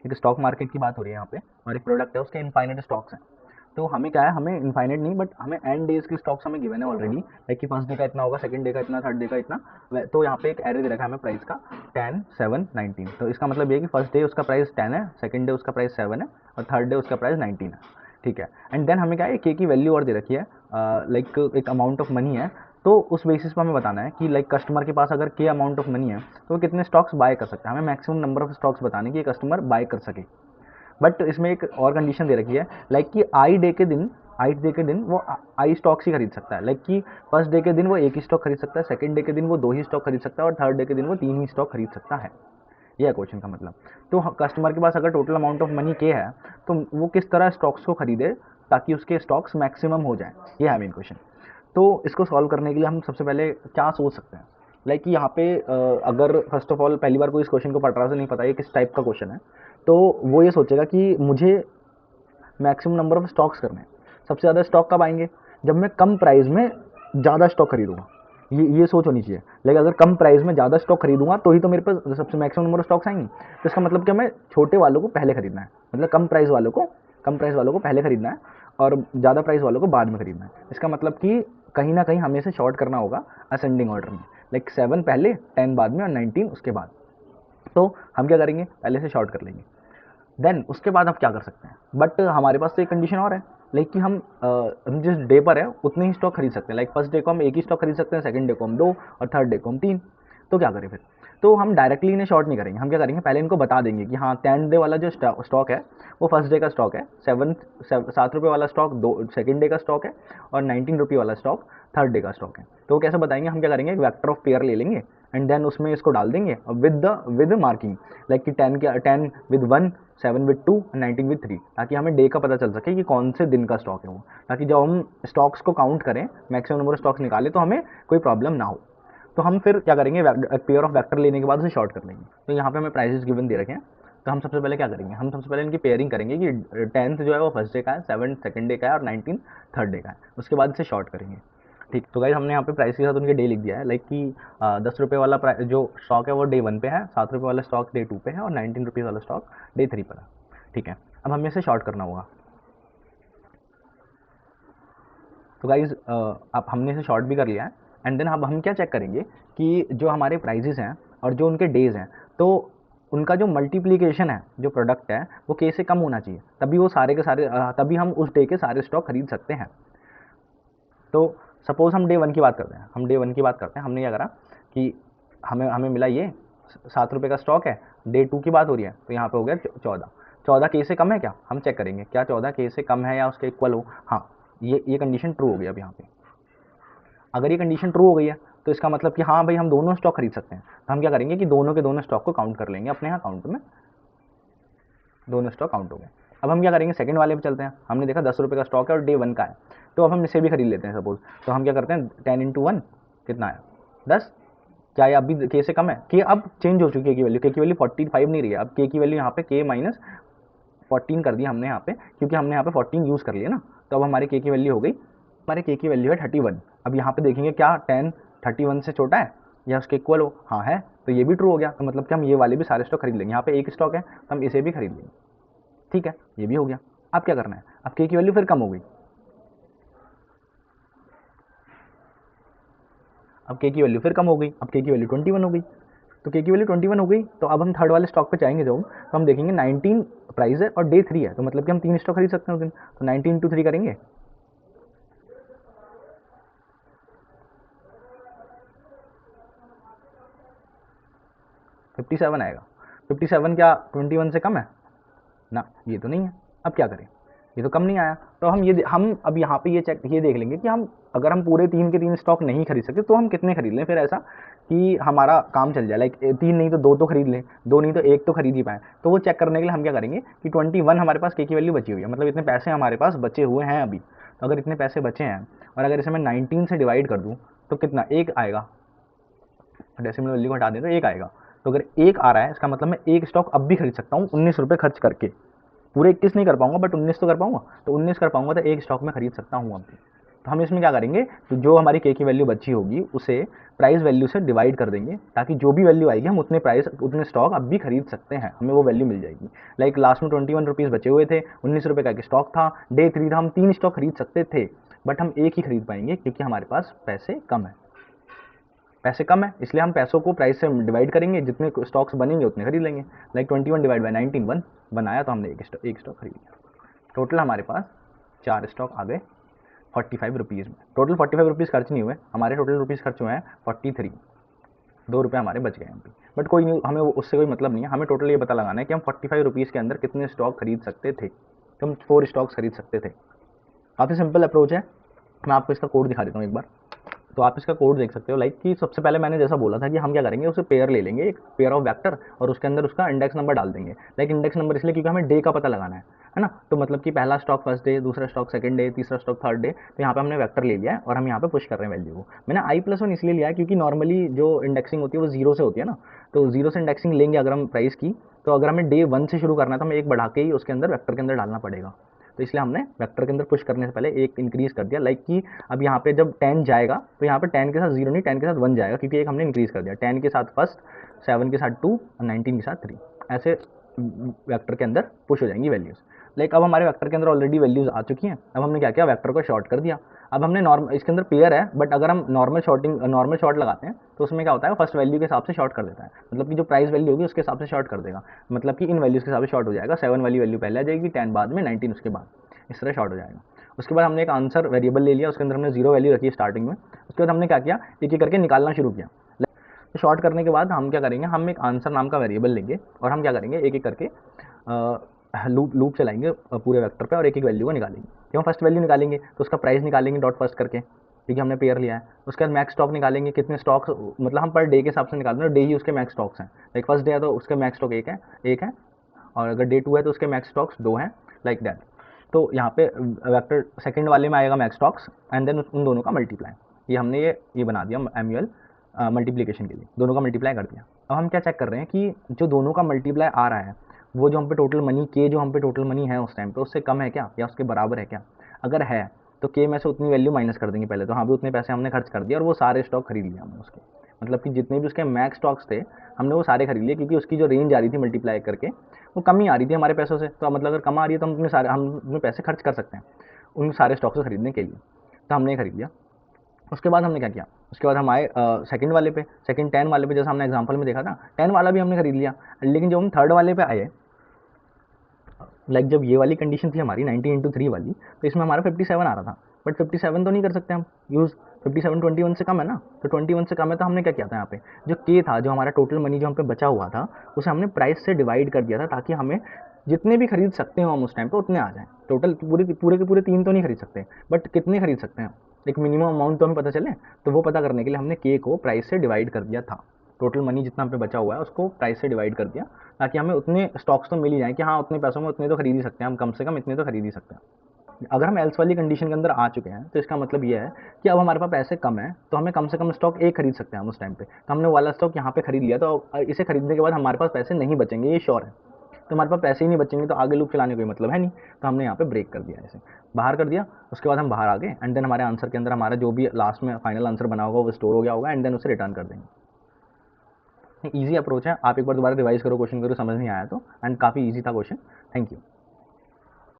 एक stock market की बात हो रही है यहाँ पे, और एक प्रोडक्ट है उसके इनफाइनाइट स्टॉक्स हैं। तो हमें क्या है, हमें इनफाइनाइट नहीं बट हमें एंड डेज के स्टॉक्स हमें गिवन है ऑलरेडी, लाइक कि फर्स्ट डे का इतना होगा, सेकंड डे का इतना, थर्ड डे का इतना। तो यहाँ पे एक एरे दे रखा है हमें प्राइस का 10, 7, 19। तो इसका मतलब ये है कि फर्स्ट डे उसका प्राइस 10 है, सेकंड डे उसका प्राइस 7 है, और थर्ड डे उसका प्राइस 19 है। ठीक है, एंड देन हमें क्या है, के की वैल्यू और दे रखी है, लाइक एक अमाउंट ऑफ मनी है। तो उस बेसिस पर हमें बताना है कि लाइक कस्टमर के पास अगर के अमाउंट ऑफ मनी है तो वो कितने स्टॉक्स बाय कर सकता है। हमें मैक्सिमम नंबर ऑफ स्टॉक्स बताने कि कस्टमर बाय कर सके। बट इसमें एक और कंडीशन दे रखी है, लाइक कि आई डे के दिन वो आई स्टॉक्स ही खरीद सकता है। लाइक कि फर्स्ट डे के दिन वो एक ही स्टॉक खरीद सकता है, सेकंड डे के दिन वो 2 ही स्टॉक खरीद सकता है, और थर्ड डे के दिन वो 3 ही स्टॉक खरीद सकता है। ये है क्वेश्चन का मतलब। तो कस्टमर के पास अगर टोटल अमाउंट ऑफ मनी के है तो वो किस तरह स्टॉक्स को खरीदे ताकि उसके स्टॉक्स मैक्सिमम हो जाए, ये है मेन क्वेश्चन। तो इसको सॉल्व करने के लिए हम सबसे पहले क्या सोच सकते हैं, लाइक कि यहाँ पे अगर फर्स्ट ऑफ ऑल पहली बार कोई इस क्वेश्चन को पढ़ रहा है तो नहीं पता ये किस टाइप का क्वेश्चन है, तो वो ये सोचेगा कि मुझे मैक्सिमम नंबर ऑफ स्टॉक्स करने हैं। सबसे ज़्यादा स्टॉक कब आएंगे, जब मैं कम प्राइस में ज़्यादा स्टॉक खरीदूंगा। ये सोच होनी चाहिए। लेकिन अगर कम प्राइस में ज़्यादा स्टॉक खरीदूंगा तो ही तो मेरे पास सबसे मैक्सिमम नंबर ऑफ स्टॉक्स आएंगे। तो इसका मतलब कि हमें छोटे वालों को पहले खरीदना है, मतलब कम प्राइस वालों को पहले खरीदना है और ज़्यादा प्राइस वालों को बाद में खरीदना है। इसका मतलब कि कहीं ना कहीं हमें इसे शॉर्ट करना होगा असेंडिंग ऑर्डर में, लाइक 7 पहले, 10 बाद में और 19 उसके बाद। तो हम क्या करेंगे, पहले से शॉर्ट कर लेंगे, देन उसके बाद आप क्या कर सकते हैं। बट हमारे पास तो एक कंडीशन और है, लाइक कि हम जिस डे पर है उतने ही स्टॉक खरीद सकते हैं। लाइक फर्स्ट डे को हम एक ही स्टॉक खरीद सकते हैं, सेकंड डे को हम 2 और थर्ड डे को हम 3। तो क्या करें फिर, तो हम डायरेक्टली इन्हें शॉर्ट नहीं करेंगे। हम क्या करेंगे, पहले इनको बता देंगे कि हाँ 10 डे वाला जो स्टॉक है वो फर्स्ट डे का स्टॉक है, 7 रुपये वाला स्टॉक 2 सेकंड डे का स्टॉक है, और 19 रुपये वाला स्टॉक थर्ड डे का स्टॉक है। तो वो कैसे बताएंगे, हम क्या करेंगे, एक वेक्टर ऑफ पेयर ले लेंगे एंड देन उसमें इसको डाल देंगे विद मार्किंग, लाइक कि 10 विद 1, 7 विद 2, 19 विद 3, ताकि हमें डे का पता चल सके कि कौन से दिन का स्टॉक है वो, ताकि जब हम स्टॉक्स को काउंट करें, मैक्सिमम नंबर ऑफ स्टॉक्स निकालें तो हमें कोई प्रॉब्लम ना हो। तो हम फिर क्या करेंगे, पेयर ऑफ वेक्टर लेने के बाद उसे शॉर्ट कर लेंगे। तो यहाँ पे हमें प्राइसेस गिवन दे रखे हैं, तो हम सबसे पहले क्या करेंगे, हम सबसे पहले इनकी पेयरिंग करेंगे कि 10th जो है वो फर्स्ट डे का है, 7 सेकंड डे का है और 19 थर्ड डे का है। उसके बाद इसे शॉर्ट करेंगे। ठीक, तो गाइस हमने यहाँ पे प्राइस के साथ उनके डे लिख दिया है, लाइक कि 10 रुपये वाला जो स्टॉक है वो डे 1 पे है, 7 रुपये वाला स्टॉक डे 2 पे है और 19 रुपीज़ वाला स्टॉक डे 3 पर है। ठीक है, अब हमें इसे शॉर्ट करना होगा। तो गाइज अब हमने इसे शॉर्ट भी कर लिया है, एंड देन अब हम क्या चेक करेंगे कि जो हमारे प्राइजेस हैं और जो उनके डेज हैं, तो उनका जो मल्टीप्लिकेशन है, जो प्रोडक्ट है वो के से कम होना चाहिए, तभी वो सारे के सारे तभी हम उस डे के सारे स्टॉक खरीद सकते हैं। तो सपोज हम डे 1 की बात करते हैं, हमने क्या करा कि हमें हमें मिला ये 7 रुपये का स्टॉक है, डे 2 की बात हो रही है, तो यहाँ पे हो गया 14 के से कम है क्या, हम चेक करेंगे क्या 14 के से कम है या उसके इक्वल हो। हाँ, ये कंडीशन ट्रू हो गई। अब यहाँ पे अगर ये कंडीशन ट्रू हो गई है तो इसका मतलब कि हाँ भाई हम दोनों स्टॉक खरीद सकते हैं। तो हम क्या करेंगे कि दोनों के दोनों स्टॉक को काउंट कर लेंगे अपने यहाँ काउंट में, दोनों स्टॉक काउंट हो गए। अब हम क्या करेंगे, सेकंड वाले पे चलते हैं। हमने देखा 10 रुपये का स्टॉक है और डे 1 का है, तो अब हम इसे भी खरीद लेते हैं सपोज। तो हम क्या करते हैं, 10 इंटू 1 कितना है 10। क्या ये अभी के से कम है, के अब चेंज हो चुकी है की वैल्यू, के की वैल्यू 45 नहीं रही है, अब के की वैल्यू यहाँ पे के माइनस 14 कर दिया हमने यहाँ पे, क्योंकि हमने यहाँ पे 14 यूज़ कर लिया ना। तो अब हमारे के की वैल्यू हो गई, हमारे के की वैल्यू है 31। अब यहाँ पे देखेंगे क्या 10 31 से छोटा है या उसके इक्वल हो, हाँ है, तो ये भी ट्रू हो गया। तो मतलब कि हम ये वाले भी सारे स्टॉक खरीद लेंगे। यहाँ पे एक स्टॉक है तो हम इसे भी खरीद लेंगे। ठीक है, ये भी हो गया। अब क्या करना है, अब के की वैल्यू फिर कम हो गई, अब के की वैल्यू फिर कम हो गई, अब के की वैल्यू 21 हो गई। तो के की वैल्यू 21 हो गई, तो अब हम थर्ड वाले स्टॉक पे जाएंगे जब तो हम देखेंगे 19 प्राइस है और डे 3 है, तो मतलब कि हम 3 स्टॉक खरीद सकते हैं उस दिन। तो 19 इंटू 3 करेंगे, 57 आएगा। 57 क्या 21 से कम है ना, ये तो नहीं है। अब क्या करें, ये तो कम नहीं आया। तो हम अब यहाँ पे ये देख लेंगे कि हम अगर हम पूरे 3 के 3 स्टॉक नहीं खरीद सकते तो हम कितने खरीद लें फिर, ऐसा कि हमारा काम चल जाए। लाइक 3 नहीं तो 2 तो खरीद लें, 2 नहीं तो 1 तो खरीद ही पाए। तो वो चेक करने के लिए हम क्या करेंगे कि 21 हमारे पास के की वैल्यू बची हुई है, मतलब इतने पैसे हमारे पास बचे हुए हैं अभी। तो अगर इतने पैसे बचे हैं और अगर इसे मैं 19 से डिवाइड कर दूँ तो कितना, 1 आएगा। डेसिमल वैल्यू को हटा दें तो 1 आएगा। तो अगर 1 आ रहा है इसका मतलब मैं एक स्टॉक अब भी खरीद सकता हूँ 19 रुपये खर्च करके। पूरे 21 नहीं कर पाऊंगा बट 19 तो कर पाऊंगा, तो 19 कर पाऊंगा तो एक स्टॉक में खरीद सकता हूँ अब भी। तो हम इसमें क्या करेंगे, तो जो हमारी के की वैल्यू बची होगी उसे प्राइस वैल्यू से डिवाइड कर देंगे, ताकि जो भी वैल्यू आएगी हम उतने प्राइस उतने स्टॉक अब भी खरीद सकते हैं, हमें वो वैल्यू मिल जाएगी। लाइक लास्ट में 21 रुपीज़ बचे हुए थे, 19 रुपये का एक स्टॉक था, डे 3 था, हम 3 स्टॉक खरीद सकते थे, बट हम एक ही खरीद पाएंगे क्योंकि हमारे पास पैसे कम है। पैसे कम है इसलिए हम पैसों को प्राइस से डिवाइड करेंगे, जितने स्टॉक्स बनेंगे उतने खरीद लेंगे। लाइक 21 डिवाइड बाई 19 1 बनाया, तो हमने एक स्टॉक खरीद लिया। टोटल हमारे पास 4 स्टॉक आ गए 45 रुपीज़ में। टोटल 45 रुपीज़ खर्च नहीं हुए हमारे, टोटल रुपीज़ खर्च हुए हैं 43, 2 रुपये हमारे बच गए हैं अभी। बट कोई नहीं, हमें उससे कोई मतलब नहीं है, हमें टोटल ये पता लगाना है कि हम 45 रुपीज़ के अंदर कितने स्टॉक खरीद सकते थे। तो हम 4 स्टॉक्स खरीद सकते थे। काफ़ी सिंपल अप्रोच है, मैं आपको इसका कोड दिखा देता हूँ एक बार। तो आप इसका कोड देख सकते हो। लाइक कि सबसे पहले मैंने जैसा बोला था कि हम क्या करेंगे, उसे पेयर ले लेंगे, एक पेयर ऑफ वेक्टर, और उसके अंदर उसका इंडेक्स नंबर डाल देंगे। लाइक इंडेक्स नंबर इसलिए क्योंकि हमें डे का पता लगाना है ना। तो मतलब कि पहला स्टॉक फर्स्ट डे, दूसरा स्टॉक सेकंड डे, तीसरा स्टॉक थर्ड डे। तो यहाँ पे हमने वेक्टर ले लिया है और हम यहाँ पे पुश कर रहे हैं वैल्यू को। मैंने i+1 इसलिए लिया है क्योंकि नॉर्मली जो इंडेक्सिंग होती है वो 0 से होती है ना। तो 0 से इंडेक्सिंग लेंगे अगर हम प्राइस की, तो अगर हमें डे 1 से शुरू करना है तो हमें एक बढ़ा के ही उसके अंदर वेक्टर के अंदर डालना पड़ेगा। तो इसलिए हमने वेक्टर के अंदर पुश करने से पहले एक इंक्रीज कर दिया। लाइक कि अब यहाँ पे जब 10 जाएगा तो यहाँ पे 10 के साथ 0 नहीं, 10 के साथ 1 जाएगा, क्योंकि एक हमने इंक्रीज कर दिया। 10 के साथ फर्स्ट, 7 के साथ 2 और 19 के साथ 3, ऐसे वेक्टर के अंदर पुश हो जाएंगी वैल्यूज़। लाइक अब हमारे वेक्टर के अंदर ऑलरेडी वैल्यूज़ आ चुकी हैं। अब हमने क्या किया, वेक्टर को शॉर्ट कर दिया। अब हमने नॉर्मल, इसके अंदर पेयर है, बट अगर हम नॉर्मल शॉर्ट लगाते हैं तो उसमें क्या होता है, फर्स्ट वैल्यू के हिसाब से शॉर्ट कर देता है। मतलब कि जो प्राइस वैल्यू होगी उसके हिसाब से शॉर्ट कर देगा। मतलब कि इन वैल्यूज़ के हिसाब से शॉर्ट हो जाएगा। 7 वाली वैल्यू पहले आ जाएगी, 10 बाद में, 19 उसके बाद, इस तरह शॉर्ट हो जाएगा। उसके बाद हमने एक आंसर वेरिएबल ले लिया, उसके अंदर हमने 0 वैल्यू रखी स्टार्टिंग में। उसके बाद हमने क्या किया, एक एक करके निकालना शुरू किया। तो शॉर्ट करने के बाद हम क्या करेंगे, हम एक आंसर नाम का वेरिएबल लेंगे और हम क्या करेंगे, एक एक करके लूप चलाएंगे पूरे वेक्टर पे और एक एक वैल्यू को निकालेंगे। जब हम फर्स्ट वैल्यू निकालेंगे तो उसका प्राइस निकालेंगे डॉट फर्स्ट करके, क्योंकि हमने पेयर लिया है। उसके बाद मैक्स स्टॉक निकालेंगे, कितने स्टॉक्स, मतलब हम पर डे के हिसाब से निकालते हैं, डे ही उसके मैक्स स्टॉक्स हैं। लाइक फर्स्ट डे है तो उसके मैक्स स्टॉक एक है, और अगर डे 2 है तो उसके मैक्स स्टॉक्स 2 हैं, लाइक दैट। तो यहाँ पे वेक्टर सेकंड वाले में आएगा मैक्स स्टॉक्स एंड देन उन दोनों का मल्टीप्लाई। ये हमने ये बना दिया एनुअल मल्टीप्लिकेशन के लिए, दोनों का मल्टीप्लाई कर दिया। अब हम क्या चेक कर रहे हैं कि जो दोनों का मल्टीप्लाई आ रहा है वो जो हम पे टोटल मनी के, जो हम पे टोटल मनी है उस टाइम पे, उससे कम है क्या या उसके बराबर है क्या। अगर है तो के में से उतनी वैल्यू माइनस कर देंगे पहले। तो हाँ भी उतने पैसे हमने खर्च कर दिया और वो सारे स्टॉक खरीद लिया हमने उसके। मतलब कि जितने भी उसके मैक्स स्टॉक्स थे हमने वो सारे खरीद लिए, क्योंकि उसकी जो रेंज आ रही थी मल्टीप्लाई करके वो कम ही आ रही थी हमारे पैसों से। तो मतलब अगर कम आ रही है तो हम अपने पैसे खर्च कर सकते हैं उन सारे स्टॉक्स को खरीदने के लिए। तो हमने खरीद लिया। उसके बाद हमने क्या किया, उसके बाद हम आए सेकंड वाले पे, सेकंड 10 वाले पे, जैसा हमने एग्जांपल में देखा था 10 वाला भी हमने खरीद लिया। लेकिन जब हम थर्ड वाले पे आए, लाइक जब ये वाली कंडीशन थी हमारी 90 इंटू 3 वाली, तो इसमें हमारा 57 आ रहा था। बट 57 तो नहीं कर सकते हम यूज़, 57 21 से कम है ना। तो 21 से कम है तो हमने क्या किया था, यहाँ पे जो के था, जो हमारा टोटल मनी जो हम पे बचा हुआ था, उसे हमने प्राइस से डिवाइड कर दिया था, ताकि हमें जितने भी खरीद सकते हो हम उस टाइम पे उतने आ जाएं। टोटल पूरे के पूरे 3 तो नहीं खरीद सकते, बट कितने खरीद सकते हैं एक मिनिमम अमाउंट तो हमें पता चले। तो वो पता करने के लिए हमने के को प्राइस से डिवाइड कर दिया था। टोटल मनी जितना हम पे बचा हुआ है उसको प्राइस से डिवाइड कर दिया, ताकि हमें उतने स्टॉक्स तो मिल ही जाए कि हाँ उतने पैसों में उतने तो खरीद ही सकते हैं हम, कम से कम इतने तो खरीद ही सकते हैं। अगर हम एल्स वाली कंडीशन के अंदर आ चुके हैं तो इसका मतलब ये है कि अब हमारे पास पैसे कम है, तो हमें कम से कम स्टॉक एक खरीद सकते हैं हम उस टाइम पे। तो हमने वाला स्टॉक यहाँ पे खरीद लिया, तो इसे खरीदने के बाद हमारे पास पैसे नहीं बचेंगे, ये श्योर है। तो हमारे पास पैसे ही नहीं बचेंगे तो आगे लूप चलाने का कोई मतलब है नहीं। तो हमने यहाँ पे ब्रेक कर दिया, ऐसे बाहर कर दिया। उसके बाद हम बाहर आ गए एंड देन हमारे आंसर के अंदर हमारा जो भी लास्ट में फाइनल आंसर बना होगा वो स्टोर हो गया होगा एंड देन उसे रिटर्न कर देंगे। ईजी अप्रोच है, आप एक बार दोबारा रिवाइज करो, क्वेश्चन करो, समझ नहीं आया तो, एंड काफ़ी ईजी था क्वेश्चन। Thank you.